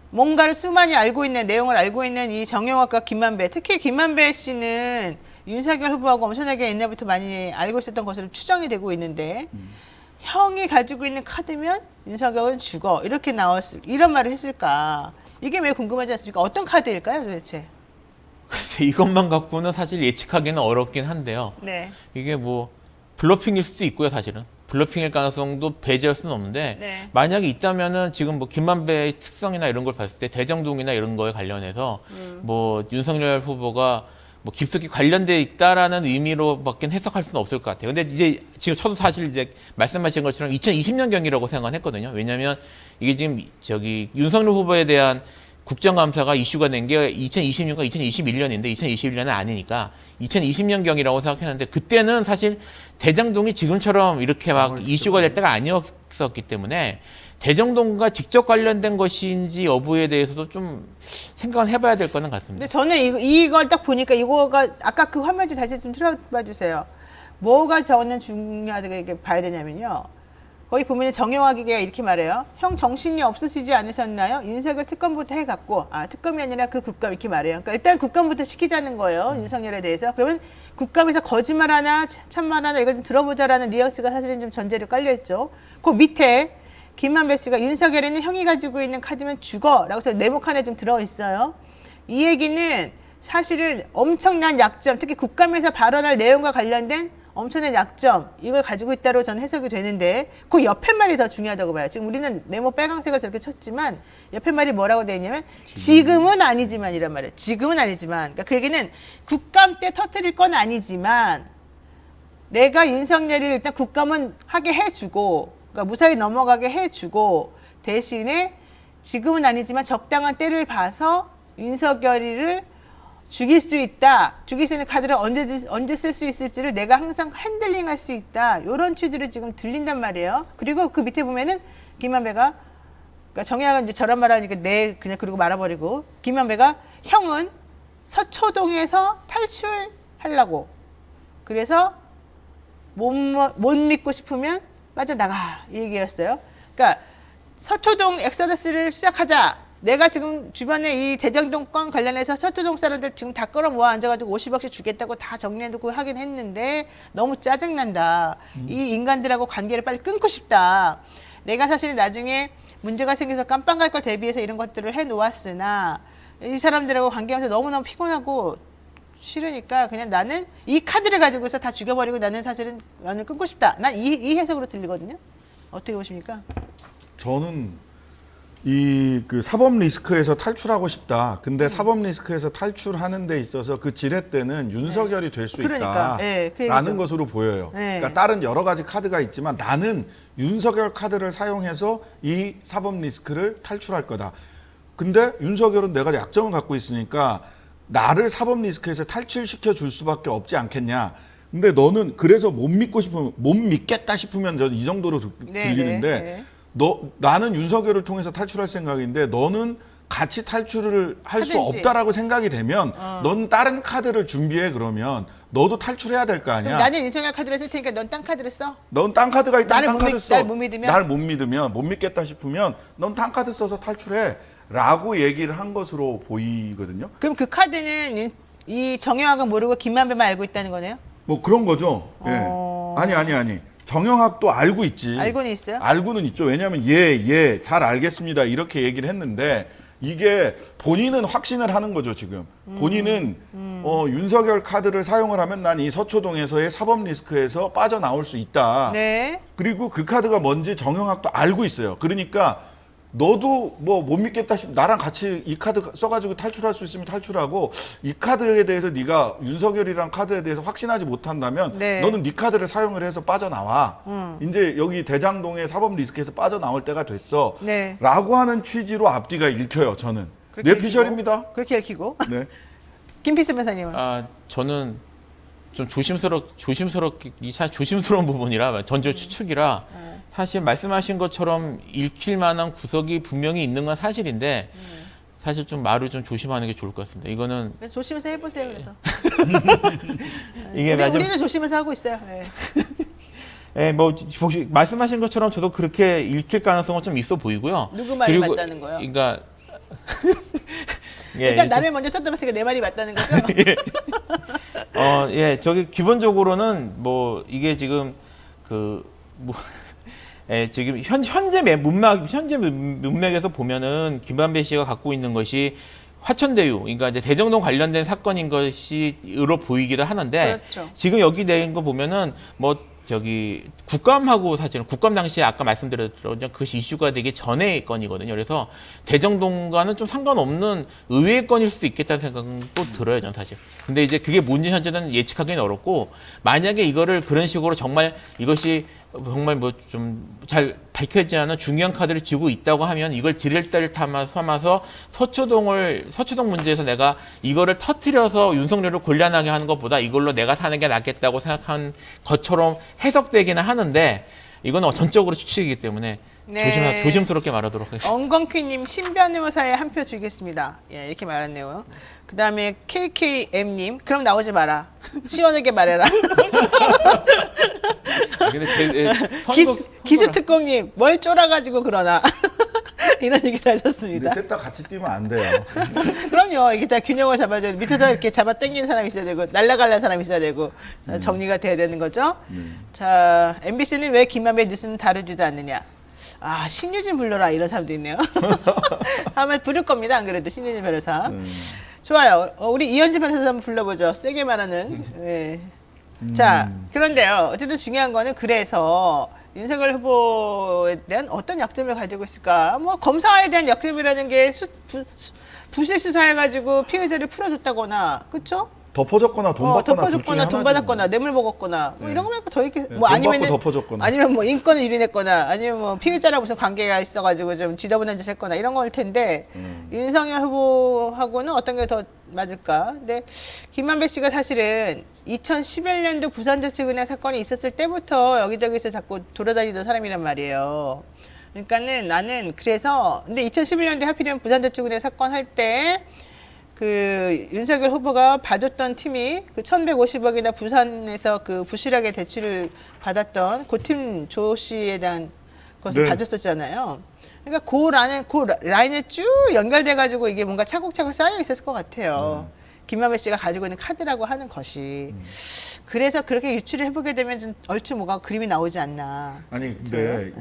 뭔가를 수많이 알고 있는 내용을 알고 있는 이 정영학과 김만배, 특히 김만배 씨는 윤석열 후보하고 엄청나게 옛날부터 많이 알고 있었던 것으로 추정이 되고 있는데 형이 가지고 있는 카드면 윤석열은 죽어 이렇게 이런 말을 했을까? 이게 왜 궁금하지 않습니까? 어떤 카드일까요, 도대체? 글쎄, 이것만 갖고는 사실 예측하기는 어렵긴 한데요. 네, 이게 뭐 블러핑일 수도 있고요, 사실은. 블러핑일 가능성도 배제할 수는 없는데 네. 만약에 있다면은 지금 뭐 김만배의 특성이나 이런 걸 봤을 때 대정동이나 이런 거에 관련해서 뭐 윤석열 후보가 뭐 깊숙이 관련돼 있다라는 의미로밖에 해석할 수는 없을 것 같아요. 근데 이제 지금 저도 사실 이제 말씀하신 것처럼 2020년 경이라고 생각했거든요. 왜냐하면 이게 지금 윤석열 후보에 대한 국정감사가 이슈가 된 게 2020년과 2021년인데 2021년은 아니니까 2020년 경이라고 생각했는데 그때는 사실 대장동이 지금처럼 이렇게 막 이슈가 될 때가 아니었었기 때문에 대정동과 직접 관련된 것인지 여부에 대해서도 좀 생각을 해봐야 될 거는 같습니다. 근데 저는 이걸 딱 보니까 이거가 아까 그 화면 좀 다시 좀 틀어봐 주세요. 뭐가 저는 중요하다고 이렇게 봐야 되냐면요. 거기 보면 정영학이가 이렇게 말해요. 형 정신이 없으시지 않으셨나요? 윤석열 특검부터 해갖고 특검이 아니라 그 국감 이렇게 말해요. 그러니까 일단 국감부터 시키자는 거예요. 윤석열에 대해서. 그러면 국감에서 거짓말 하나 참말 하나 이걸 좀 들어보자라는 뉘앙스가 사실은 좀 전제로 깔려있죠. 그 밑에 김만배 씨가 윤석열에는 형이 가지고 있는 카드면 죽어라고 해서 네모칸에 좀 들어있어요. 이 얘기는 사실은 엄청난 약점, 특히 국감에서 발언할 내용과 관련된 엄청난 약점, 이걸 가지고 있다고 저는 해석이 되는데 그 옆에 말이 더 중요하다고 봐요. 지금 우리는 네모 빨강색을 저렇게 쳤지만 옆에 말이 뭐라고 되어 있냐면 지금은 아니지만이란 말이에요. 지금은 아니지만. 그러니까 그 얘기는 국감 때 터뜨릴 건 아니지만 내가 윤석열이 일단 국감은 하게 해주고 그러니까 무사히 넘어가게 해주고 대신에 지금은 아니지만 적당한 때를 봐서 윤석열이를 죽일 수 있다. 죽일 수 있는 카드를 언제 쓸 수 있을지를 내가 항상 핸들링할 수 있다. 이런 취지로 지금 들린단 말이에요. 그리고 그 밑에 보면은 김만배가 그러니까 정의학은 이제 저런 말하니까 그냥 그러고 말아버리고 김만배가 형은 서초동에서 탈출하려고 그래서 못 믿고 싶으면 빠져나가 이 얘기였어요. 그러니까 서초동 엑소더스를 시작하자. 내가 지금 주변에 이 대장동 건 관련해서 서초동 사람들 지금 다 끌어모아 앉아가지고 50억씩 주겠다고 다 정리해놓고 하긴 했는데 너무 짜증난다. 이 인간들하고 관계를 빨리 끊고 싶다. 내가 사실은 나중에 문제가 생겨서 깜빵 갈 걸 대비해서 이런 것들을 해놓았으나 이 사람들하고 관계하면서 너무너무 피곤하고 싫으니까 그냥 나는 이 카드를 가지고서 다 죽여버리고 나는 사실은 연을 끊고 싶다. 난 이 해석으로 들리거든요. 어떻게 보십니까? 저는 그 사법 리스크에서 탈출하고 싶다. 근데 사법 리스크에서 탈출하는 데 있어서 그 지렛대는 윤석열이 될 수 그러니까, 있다라는 것으로 보여요. 그러니까 다른 여러 가지 카드가 있지만 나는 윤석열 카드를 사용해서 이 사법 리스크를 탈출할 거다. 근데 윤석열은 내가 약점을 갖고 있으니까 나를 사법 리스크에서 탈출시켜 줄 수밖에 없지 않겠냐. 근데 너는 그래서 못 믿겠다 싶으면 저는 이 정도로 들리는데 나는 윤석열을 통해서 탈출할 생각인데 너는 같이 탈출을 할 수 없다라고 생각이 되면 넌 다른 카드를 준비해. 그러면 너도 탈출해야 될 거 아니야. 나는 윤석열 카드를 쓸 테니까 넌 딴 카드를 써. 넌 딴 카드가 있다면 딴 카드 써. 날 못 믿으면? 날 못 믿으면 못 믿겠다 싶으면 넌 딴 카드 써서 탈출해 라고 얘기를 한 것으로 보이거든요. 그럼 그 카드는 이 정영학은 모르고 김만배만 알고 있다는 거네요? 뭐 그런 거죠. 예. 아니. 정영학도 알고 있지. 알고는 있어요? 알고는 있죠. 왜냐하면 잘 알겠습니다. 이렇게 얘기를 했는데 이게 본인은 확신을 하는 거죠, 지금. 본인은 윤석열 카드를 사용을 하면 난 이 서초동에서의 사법 리스크에서 빠져나올 수 있다. 네. 그리고 그 카드가 뭔지 정영학도 알고 있어요. 그러니까 너도 뭐 못 믿겠다 싶으면 나랑 같이 이 카드 써가지고 탈출할 수 있으면 탈출하고 이 카드에 대해서 네가 윤석열이랑 카드에 대해서 확신하지 못한다면 너는 네 카드를 사용을 해서 빠져나와. 이제 여기 대장동의 사법 리스크에서 빠져나올 때가 됐어. 라고 하는 취지로 앞뒤가 읽혀요. 저는. 뇌피셜입니다. 그렇게 읽히고. 네. 김필수 변호사님은? 저는 좀 조심스러운 부분이라 전제 추측이라 사실 말씀하신 것처럼 읽힐 만한 구석이 분명히 있는 건 사실인데 사실 좀 말을 좀 조심하는 게 좋을 것 같습니다. 이거는 조심해서 해보세요. 그래서 이게 우리는 조심해서 하고 있어요. 뭐 말씀하신 것처럼 저도 그렇게 읽힐 가능성은 좀 있어 보이고요. 누구 말이 맞다는 거예요? 그러니까 일단 나를 먼저 썼다면서니까 내 말이 맞다는 거죠? 저기 기본적으로는 뭐 이게 지금 지금 현재 문맥에서 보면은 김만배 씨가 갖고 있는 것이 화천대유, 그러니까 이제 대정동 관련된 사건인 것이로 보이기도 하는데 그렇죠. 지금 여기 낸 거 보면은 뭐 저기 국감하고 사실은 국감 당시에 아까 말씀드렸던 그것이 이슈가 되기 전의 건이거든요. 그래서 대정동과는 좀 상관없는 의외의 건일 수 있겠다는 생각은 또 들어요, 저는 사실. 근데 이제 그게 뭔지 현재는 예측하기는 어렵고 만약에 이거를 그런 식으로 정말 이것이 정말 뭐 좀 잘 밝혀지지 않은 중요한 카드를 쥐고 있다고 하면 이걸 지렛대를 삼아서 서초동 문제에서 내가 이거를 터트려서 윤석열을 곤란하게 하는 것보다 이걸로 내가 사는 게 낫겠다고 생각한 것처럼 해석되기는 하는데 이건 전적으로 추측이기 때문에 네. 조심스럽게 말하도록 하겠습니다. 엉겅퀴님 신변호사에 한 표 주겠습니다. 예, 이렇게 말했네요. 그 다음에 KKM님 그럼 나오지 마라. 시원하게 말해라. 근데 기수특공님 뭘 쫄아가지고 그러나. 이런 얘기를 근데 하셨습니다. 셋 다 같이 뛰면 안 돼요. 그럼요. 이게 다 균형을 잡아줘야 밑에서 이렇게 잡아 당기는 사람이 있어야 되고 날아가려는 사람이 있어야 되고 정리가 돼야 되는 거죠. 자, MBC는 왜 김만배 뉴스는 다루지도 않느냐. 아, 신유진 불러라 이런 사람도 있네요. 아마 부를 겁니다. 안 그래도 신유진 변호사. 좋아요. 우리 이현진 변호사 한번 불러보죠. 세게 말하는. 네. 자, 그런데요. 어쨌든 중요한 거는 그래서 윤석열 후보에 대한 어떤 약점을 가지고 있을까? 뭐 검사에 대한 약점이라는 게 부실 수사해가지고 피의자를 풀어줬다거나, 그렇죠? 덮어줬거나 돈 받거나 덮어줬거나 돈 받았거나 뇌물 먹었거나 뭐 이런 거 말고 더 있겠. 뭐 돈 아니면 받고 덮어줬거나. 아니면 뭐 인권을 유린했거나 아니면 뭐 피의자랑 무슨 관계가 있어가지고 좀 지저분한 짓 했거나 이런 거일 텐데 윤석열 후보하고는 어떤 게 더 맞을까? 근데 김만배 씨가 사실은 2011년도 부산저축은행 사건이 있었을 때부터 여기저기서 자꾸 돌아다니던 사람이란 말이에요. 그러니까는 나는 그래서 근데 2011년도에 하필이면 부산저축은행 사건 할 때 그 윤석열 후보가 봐줬던 팀이 그 1,150억이나 부산에서 그 부실하게 대출을 받았던 그 팀 조 씨에 대한 것을 네. 봐줬었잖아요. 그러니까 그 라인에 쭉 연결돼 가지고 이게 뭔가 차곡차곡 쌓여 있었을 것 같아요. 김만배 씨가 가지고 있는 카드라고 하는 것이. 그래서 그렇게 유출을 해보게 되면 좀 얼추 뭐가 그림이 나오지 않나. 아니 근데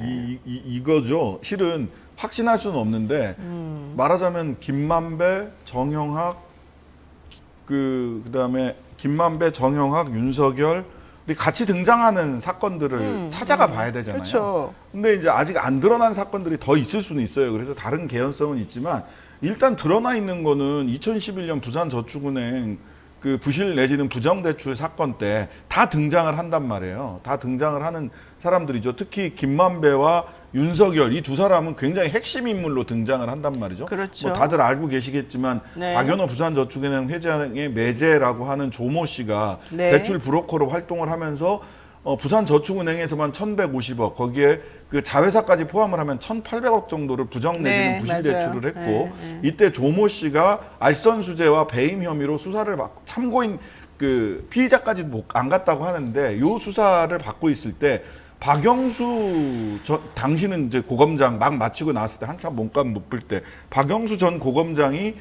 이거죠. 실은 확신할 수는 없는데 말하자면 김만배, 정영학 그다음에 김만배, 정영학, 윤석열 이 같이 등장하는 사건들을 찾아가 봐야 되잖아요. 그렇죠. 근데 이제 아직 안 드러난 사건들이 더 있을 수는 있어요. 그래서 다른 개연성은 있지만 일단 드러나 있는 거는 2011년 부산저축은행 그 부실 내지는 부정대출 사건 때 다 등장을 한단 말이에요. 다 등장을 하는 사람들이죠. 특히 김만배와 윤석열 이 두 사람은 굉장히 핵심 인물로 등장을 한단 말이죠. 그렇죠. 뭐 다들 알고 계시겠지만 네. 박연호 부산저축은행 회장의 매제라고 하는 조모 씨가 네. 대출 브로커로 활동을 하면서 부산저축은행에서만 1,150억 거기에 그 자회사까지 포함을 하면 1,800억 정도를 부정 내지는 네, 부실 맞아요. 대출을 했고 네. 이때 조모 씨가 알선수재와 배임 혐의로 수사를 받고 참고인 그 피의자까지 안 갔다고 하는데 요 수사를 받고 있을 때 박영수 당시는 이제 고검장 막 마치고 나왔을 때 한참 몸값 높을 때 박영수 전 고검장이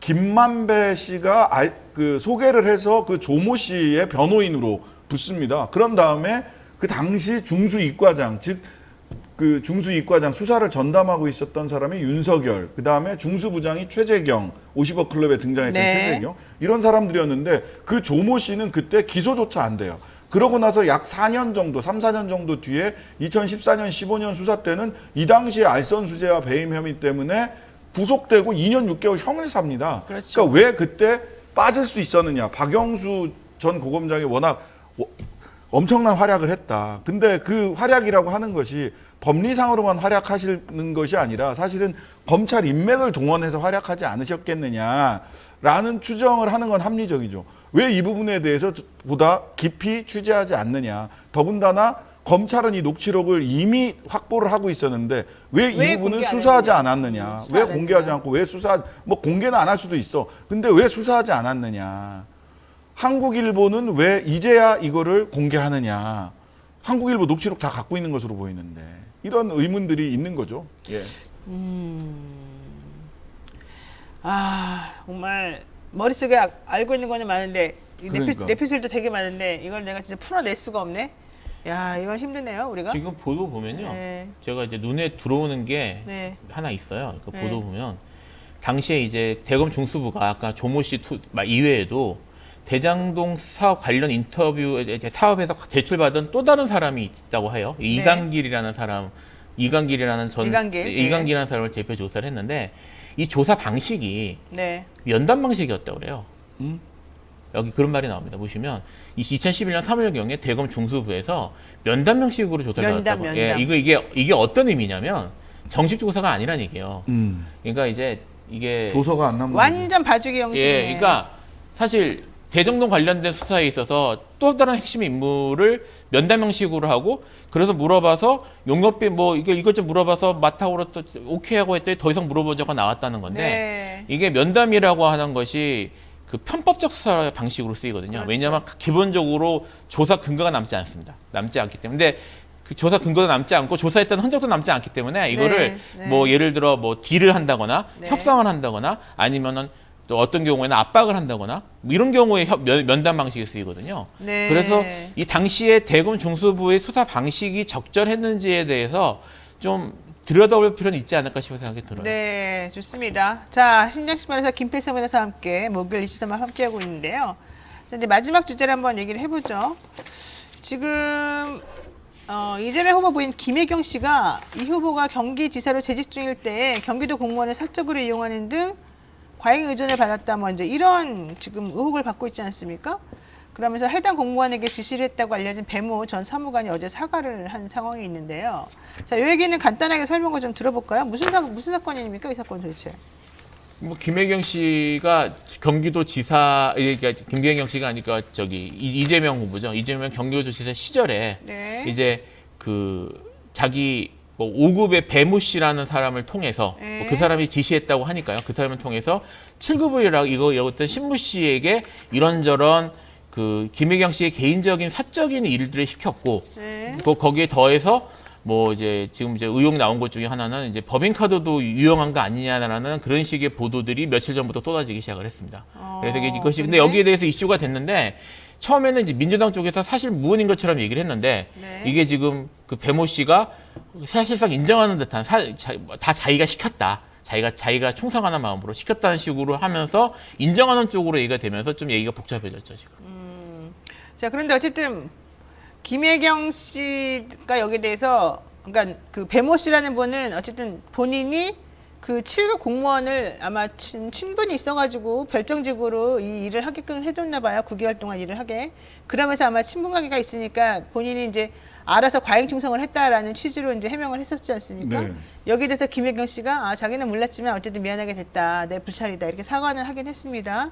김만배 씨가 그 소개를 해서 그 조모 씨의 변호인으로 붙습니다. 그런 다음에 그 당시 중수이과장 즉 그 중수이과장 수사를 전담하고 있었던 사람이 윤석열, 그 다음에 중수부장이 최재경, 50억 클럽에 등장했던 네. 최재경 이런 사람들이었는데 그 조모 씨는 그때 기소조차 안 돼요. 그러고 나서 약 4년 정도, 3, 4년 정도 뒤에 2014년, 15년 수사 때는 이 당시에 알선수재와 배임 혐의 때문에 구속되고 2년 6개월 형을 삽니다. 그렇죠. 그러니까 왜 그때 빠질 수 있었느냐. 박영수 전 고검장이 워낙 엄청난 활약을 했다. 근데 그 활약이라고 하는 것이 법리상으로만 활약하시는 것이 아니라 사실은 검찰 인맥을 동원해서 활약하지 않으셨겠느냐라는 추정을 하는 건 합리적이죠. 왜 이 부분에 대해서 보다 깊이 취재하지 않느냐. 더군다나 검찰은 이 녹취록을 이미 확보를 하고 있었는데 왜 이 왜 부분은 공개 안 수사하지 했느냐. 않았느냐. 수사 왜 안 공개하지 했느냐. 않고 왜 뭐 공개는 안 할 수도 있어. 근데 왜 수사하지 않았느냐. 한국일보는 왜 이제야 이거를 공개하느냐. 한국일보 녹취록 다 갖고 있는 것으로 보이는데 이런 의문들이 있는 거죠. 예. 아 정말 머릿속에 알고 있는 거는 많은데 그러니까. 내피셜도 되게 많은데 이걸 내가 진짜 풀어낼 수가 없네. 야 이건 힘드네요 우리가. 지금 보도 보면요. 네. 제가 이제 눈에 들어오는 게 네. 하나 있어요. 그 네. 보도 보면 당시에 이제 대검 중수부가 아까 조모 씨 이외에도 대장동 사업 관련 인터뷰에 이제 사업에서 대출받은 또 다른 사람이 있다고 해요. 네. 이강길이라는 사람, 이강길이라는 이강길이라는 사람을 대표 조사를 했는데 이 조사 방식이 네. 면담 방식이었다고 그래요. 여기 그런 말이 나옵니다. 보시면 2011년 3월경에 대검 중수부에서 면담 방식으로 조사를 면담, 받았다고. 면담. 이게 어떤 의미냐면 정식 조사가 아니란 얘기예요. 그러니까 이제 이게 조서가 안 남는 거죠. 완전 봐주기 형식이네. 그러니까 사실 대정동 관련된 수사에 있어서 또 다른 핵심 인물을 면담 형식으로 하고 그래서 물어봐서 용역비 뭐 이것 좀 물어봐서 마타고로 또 오케이 하고 했더니 더 이상 물어보자가 나왔다는 건데 네. 이게 면담이라고 하는 것이 그 편법적 수사 방식으로 쓰이거든요. 그렇죠. 왜냐하면 기본적으로 조사 근거가 남지 않습니다. 남지 않기 때문에. 근데 그 조사 근거도 남지 않고 조사했다는 흔적도 남지 않기 때문에 이거를 네. 뭐 예를 들어 뭐 딜을 한다거나 네. 협상을 한다거나 아니면은 또 어떤 경우에는 압박을 한다거나 뭐 이런 경우에 면담 방식이 쓰이거든요. 네. 그래서 이 당시에 대검 중수부의 수사 방식이 적절했는지에 대해서 좀 들여다볼 필요는 있지 않을까 싶은 생각이 들어요. 네, 좋습니다. 자, 신장식반에서 김필성 변호사와 함께 목요일 이슈서만 함께하고 있는데요. 자, 이제 마지막 주제를 한번 얘기를 해보죠. 지금 이재명 후보 부인 김혜경 씨가 이 후보가 경기지사로 재직 중일 때 경기도 공무원을 사적으로 이용하는 등 과잉 의존을 받았다, 뭐 이제 이런 지금 의혹을 받고 있지 않습니까? 그러면서 해당 공무원에게 지시를 했다고 알려진 배모 전 사무관이 어제 사과를 한 상황이 있는데요. 자, 이 얘기는 간단하게 설명을 좀 들어볼까요? 무슨 사건입니까? 이 사건 도대체? 뭐 김혜경 씨가 경기도 지사, 그러니까 김혜경 씨가 아니까 저기 이재명 후보죠. 이재명 경기도지사 시절에 네. 이제 그 자기 뭐 5급의 배모 씨라는 사람을 통해서 네. 뭐그 사람이 지시했다고 하니까요. 그 사람을 통해서 7급이라고 이러던 신부 씨에게 이런저런 그 김혜경 씨의 개인적인 사적인 일들을 시켰고 네. 거기에 더해서 뭐 이제 지금 이제 의혹 나온 것 중에 하나는 이제 법인카드도 유용한 거 아니냐라는 그런 식의 보도들이 며칠 전부터 쏟아지기 시작을 했습니다. 그래서 이것이 근데 여기에 대해서 이슈가 됐는데 처음에는 이제 민주당 쪽에서 사실 무근인 것처럼 얘기를 했는데 네. 이게 지금 그 배모 씨가 사실상 인정하는 듯한 다 자기가 시켰다. 자기가 충성하는 마음으로 시켰다는 식으로 하면서 인정하는 쪽으로 얘기가 되면서 좀 얘기가 복잡해졌죠 지금. 자, 그런데 어쨌든 김혜경 씨가 여기에 대해서, 그러니까 그 배모 씨라는 분은 어쨌든 본인이 그 7급 공무원을 아마 친분이 있어가지고 별정직으로 이 일을 하게끔 해줬나 봐요. 9개월 동안 일을 하게. 그러면서 아마 친분 관계가 있으니까 본인이 이제 알아서 과잉 충성을 했다라는 취지로 이제 해명을 했었지 않습니까? 네. 여기에 대해서 김혜경 씨가 자기는 몰랐지만 어쨌든 미안하게 됐다, 내 불찰이다 이렇게 사과는 하긴 했습니다.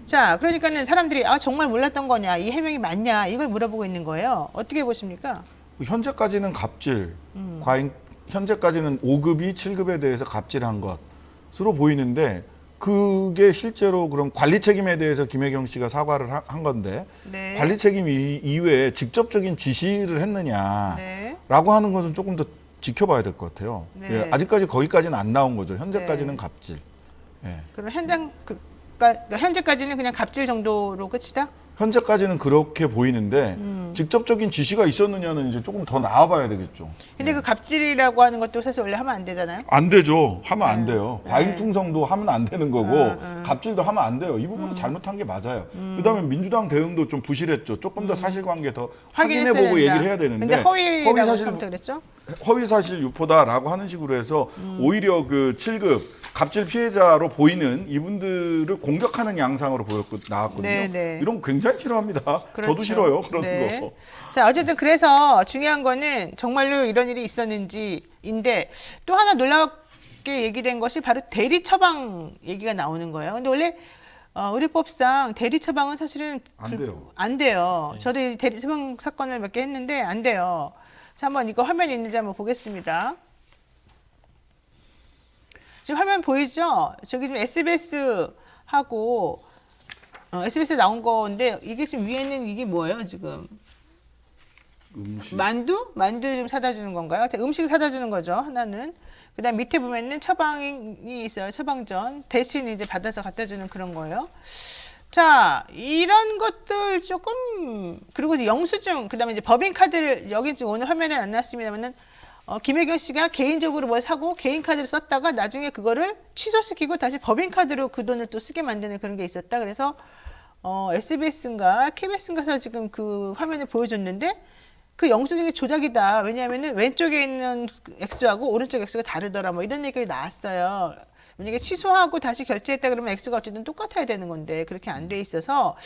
자, 그러니까는 사람들이 정말 몰랐던 거냐, 이 해명이 맞냐 이걸 물어보고 있는 거예요. 어떻게 보십니까? 현재까지는 갑질, 과잉 현재까지는 5급이 7급에 대해서 갑질한 것으로 보이는데 그게 실제로 그럼 관리 책임에 대해서 김혜경 씨가 사과를 한 건데 네. 관리 책임 이외에 직접적인 지시를 했느냐라고 네. 하는 것은 조금 더 지켜봐야 될 것 같아요. 네. 예, 아직까지 거기까지는 안 나온 거죠. 현재까지는 네. 갑질. 예. 그럼 그러니까 현재까지는 그냥 갑질 정도로 끝이다? 현재까지는 그렇게 보이는데 직접적인 지시가 있었느냐는 이제 조금 더 나와봐야 되겠죠. 근데 그 갑질이라고 하는 것도 사실 원래 하면 안 되잖아요. 안 되죠. 하면 안 네. 돼요. 과잉 충성도 하면 안 되는 거고 갑질도 하면 안 돼요. 이 부분은 잘못한 게 맞아요. 그다음에 민주당 대응도 좀 부실했죠. 조금 더 사실관계 더 확인해보고 된다. 얘기를 해야 되는데 근데 허위라고 처음부터 그랬죠? 허위사실 유포다라고 하는 식으로 해서 오히려 그 7급 갑질 피해자로 보이는 이분들을 공격하는 양상으로 나왔거든요. 네, 네. 이런 거 굉장히 싫어합니다. 그렇죠. 저도 싫어요. 그런 네. 거. 자, 어쨌든 그래서 중요한 거는 정말로 이런 일이 있었는지인데 또 하나 놀랍게 얘기된 것이 바로 대리 처방 얘기가 나오는 거예요. 근데 원래 의료법상 대리 처방은 사실은 안 돼요. 안 돼요. 저도 이 대리 처방 사건을 몇 개 했는데 안 돼요. 자, 한번 이거 화면이 있는지 한번 보겠습니다. 지금 화면 보이죠? 저기 지금 SBS하고 SBS에 나온 건데 이게 지금 위에는 이게 뭐예요 지금? 음식. 만두 좀 사다 주는 건가요? 음식 사다 주는 거죠 하나는. 그다음 밑에 보면은 처방이 있어요. 처방전 대신 이제 받아서 갖다 주는 그런 거예요. 자, 이런 것들 조금, 그리고 영수증, 그다음에 이제 법인카드를 여기 지금 오늘 화면에 안 나왔습니다만은 김혜경 씨가 개인적으로 뭘 사고 개인 카드를 썼다가 나중에 그거를 취소시키고 다시 법인카드로 그 돈을 또 쓰게 만드는 그런 게 있었다. 그래서 SBS인가 KBS인가서 지금 그 화면을 보여줬는데 그 영수증이 조작이다. 왜냐하면은 왼쪽에 있는 액수하고 오른쪽 액수가 다르더라. 뭐 이런 얘기가 나왔어요. 만약에 취소하고 다시 결제했다 그러면 액수가 어쨌든 똑같아야 되는 건데 그렇게 안 돼 있어서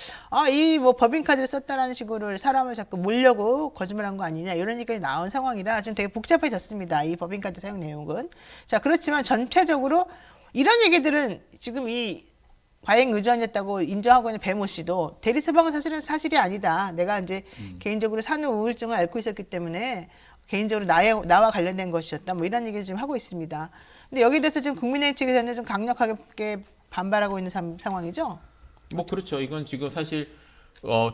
이 뭐 법인카드를 썼다라는 식으로 사람을 자꾸 몰려고 거짓말한 거 아니냐 이런 얘기가 나온 상황이라 지금 되게 복잡해졌습니다. 이 법인카드 사용 내용은. 자, 그렇지만 전체적으로 이런 얘기들은 지금 이 과잉 의존이었다고 인정하고 있는 배모 씨도 대리 처방은 사실은 사실이 아니다. 내가 이제 개인적으로 산후 우울증을 앓고 있었기 때문에 개인적으로 나와 관련된 것이었다. 뭐 이런 얘기를 지금 하고 있습니다. 근데 여기에 대해서 지금 국민의힘 측에서는 좀 강력하게 반발하고 있는 상황이죠. 뭐 그렇죠. 이건 지금 사실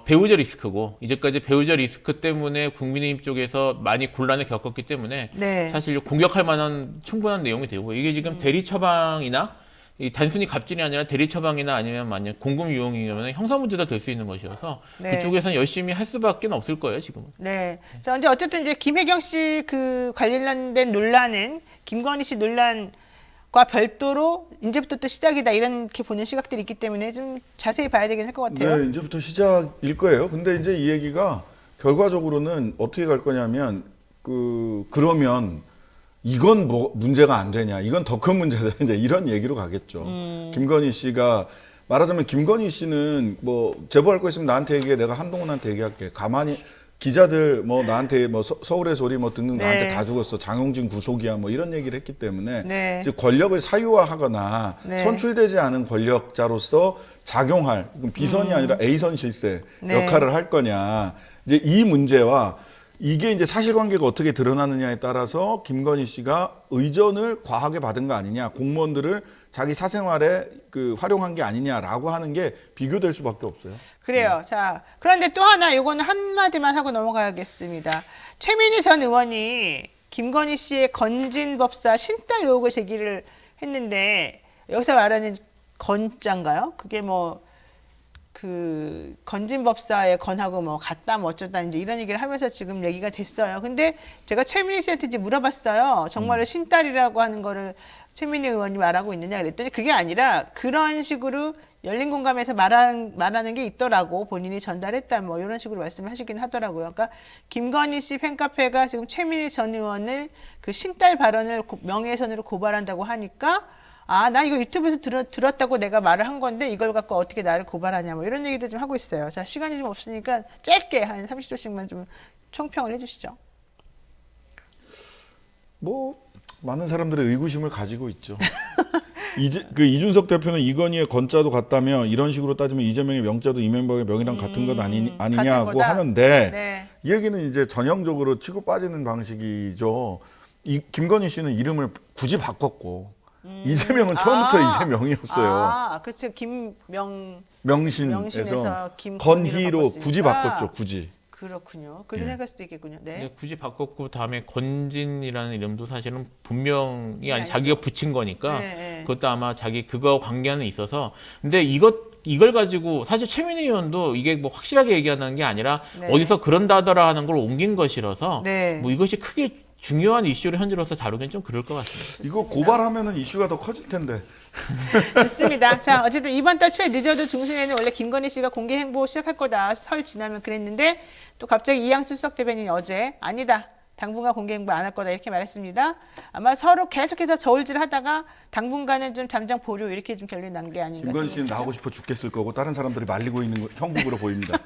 배우자 리스크고 이제까지 배우자 리스크 때문에 국민의힘 쪽에서 많이 곤란을 겪었기 때문에 네. 사실 공격할 만한 충분한 내용이 되고 이게 지금 대리 처방이나 이 단순히 갑질이 아니라 대리 처방이나 아니면 만약 공금 유용이면 형사 문제도 될 수 있는 것이어서 네. 그쪽에서는 열심히 할 수밖에 없을 거예요 지금은. 네. 자, 이제 어쨌든 이제 김혜경 씨 그 관련된 논란은 김건희 씨 논란과 별도로 이제부터 또 시작이다 이렇게 보는 시각들이 있기 때문에 좀 자세히 봐야 되긴 할 것 같아요. 네, 이제부터 시작일 거예요. 근데 이제 이 얘기가 결과적으로는 어떻게 갈 거냐면 그러면 이건 뭐 문제가 안 되냐, 이건 더 큰 문제다, 이제 이런 얘기로 가겠죠. 김건희 씨가 말하자면 김건희 씨는 뭐 제보할 거 있으면 나한테 얘기해, 내가 한동훈한테 얘기할게. 가만히 기자들 뭐 나한테 뭐 서울의 소리 뭐 등등 네. 나한테 다 죽었어, 장용진 구속이야 뭐 이런 얘기를 했기 때문에 네. 이제 권력을 사유화하거나 네. 선출되지 않은 권력자로서 작용할 비선이 아니라 A선 실세 네. 역할을 할 거냐, 이제 이 문제와 이게 이제 사실관계가 어떻게 드러나느냐에 따라서 김건희 씨가 의전을 과하게 받은 거 아니냐, 공무원들을 자기 사생활에 활용한 게 아니냐라고 하는 게 비교될 수밖에 없어요. 그래요. 자, 그런데 또 하나 이거는 한마디만 하고 넘어가겠습니다. 최민희 전 의원이 김건희 씨의 건진법사 신당 의혹을 제기를 했는데 여기서 말하는 건자인가요? 그게 뭐 그 건진법사의 건하고 뭐 같다 뭐 어쩌다 이제 이런 얘기를 하면서 지금 얘기가 됐어요. 근데 제가 최민희 씨한테 이제 물어봤어요. 정말로 신딸이라고 하는 거를 최민희 의원이 말하고 있느냐 그랬더니 그게 아니라 그런 식으로 열린 공감에서 말하는 게 있더라고, 본인이 전달했다 뭐 이런 식으로 말씀을 하시긴 하더라고요. 그러니까 김건희 씨 팬카페가 지금 최민희 전 의원을 그 신딸 발언을 명예훼손으로 고발한다고 하니까 아, 나 이거 유튜브에서 들었다고 내가 말을 한 건데 이걸 갖고 어떻게 나를 고발하냐 뭐 이런 얘기도 좀 하고 있어요. 자, 시간이 좀 없으니까 짧게 한 30초씩만 좀 총평을 해주시죠. 뭐 많은 사람들의 의구심을 가지고 있죠. 이준석 대표는 이건희의 건자도 같다며 이런 식으로 따지면 이재명의 명자도 이명박의 명이랑 같은 것 아니냐고 같은 하는데 네. 이 얘기는 이제 전형적으로 치고 빠지는 방식이죠. 김건희 씨는 이름을 굳이 바꿨고 이재명은 처음부터 이재명이었어요. 아, 그렇죠. 명신에서 명신에서 김건희로 건희로 바꿨으니까. 굳이 바꿨죠. 굳이. 그렇군요. 그렇게 예. 생각할 수도 있겠군요. 네. 근데 굳이 바꿨고 다음에 건진이라는 이름도 사실은 분명히 아니 아니죠. 자기가 붙인 거니까 네, 네. 그것도 아마 자기 그거와 관계는 있어서 근데 이걸 가지고 사실 최민희 의원도 이게 뭐 확실하게 얘기하는 게 아니라 네. 어디서 그런다더라 하는 걸 옮긴 것이라서 네. 뭐 이것이 크게 중요한 이슈를 현재로서 다루기는 좀 그럴 것 같습니다. 이거 고발하면은 이슈가 더 커질 텐데. 좋습니다. 자, 어쨌든 이번 달 초에 늦어도 중순에는 원래 김건희 씨가 공개 행보 시작할 거다. 설 지나면 그랬는데 또 갑자기 이양수 수석 대변인이 어제 아니다. 당분간 공개 행보 안 할 거다 이렇게 말했습니다. 아마 서로 계속해서 저울질하다가 당분간은 좀 잠정 보류 이렇게 좀 결론이 난 게 아닌가. 김건희 씨는 나오고 싶어 죽겠을 거고 다른 사람들이 말리고 있는 형국으로 보입니다.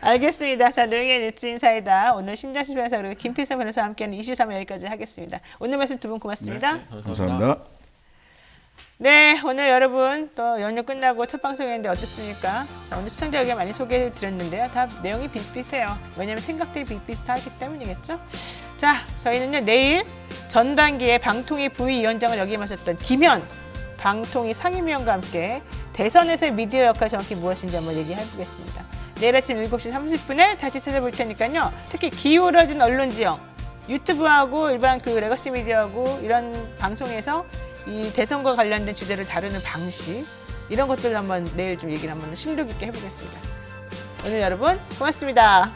알겠습니다. 자, 노영의 뉴스 인사이다. 오늘 신장식 변호사 그리고 김필성 변호사와 함께하는 이슈 3회 여기까지 하겠습니다. 오늘 말씀 두 분 고맙습니다. 감사합니다. 네, 오늘 여러분 또 연휴 끝나고 첫 방송이었는데 어땠습니까? 자, 오늘 시청자 의견 많이 소개해드렸는데요. 다 내용이 비슷비슷해요. 왜냐하면 생각들이 비슷비슷하기 때문이겠죠. 자, 저희는요 내일 전반기에 방통위 부위위원장을 역임하셨던 김현 방통위 상임위원과 함께 대선에서의 미디어 역할 정확히 무엇인지 한번 얘기해보겠습니다. 내일 아침 7시 30분에 다시 찾아볼 테니까요. 특히 기울어진 언론 지형, 유튜브하고 일반 그 레거시 미디어하고 이런 방송에서 이 대선과 관련된 주제를 다루는 방식 이런 것들을 한번 내일 좀 얘기를 한번 심도 깊게 해보겠습니다. 오늘 여러분 고맙습니다.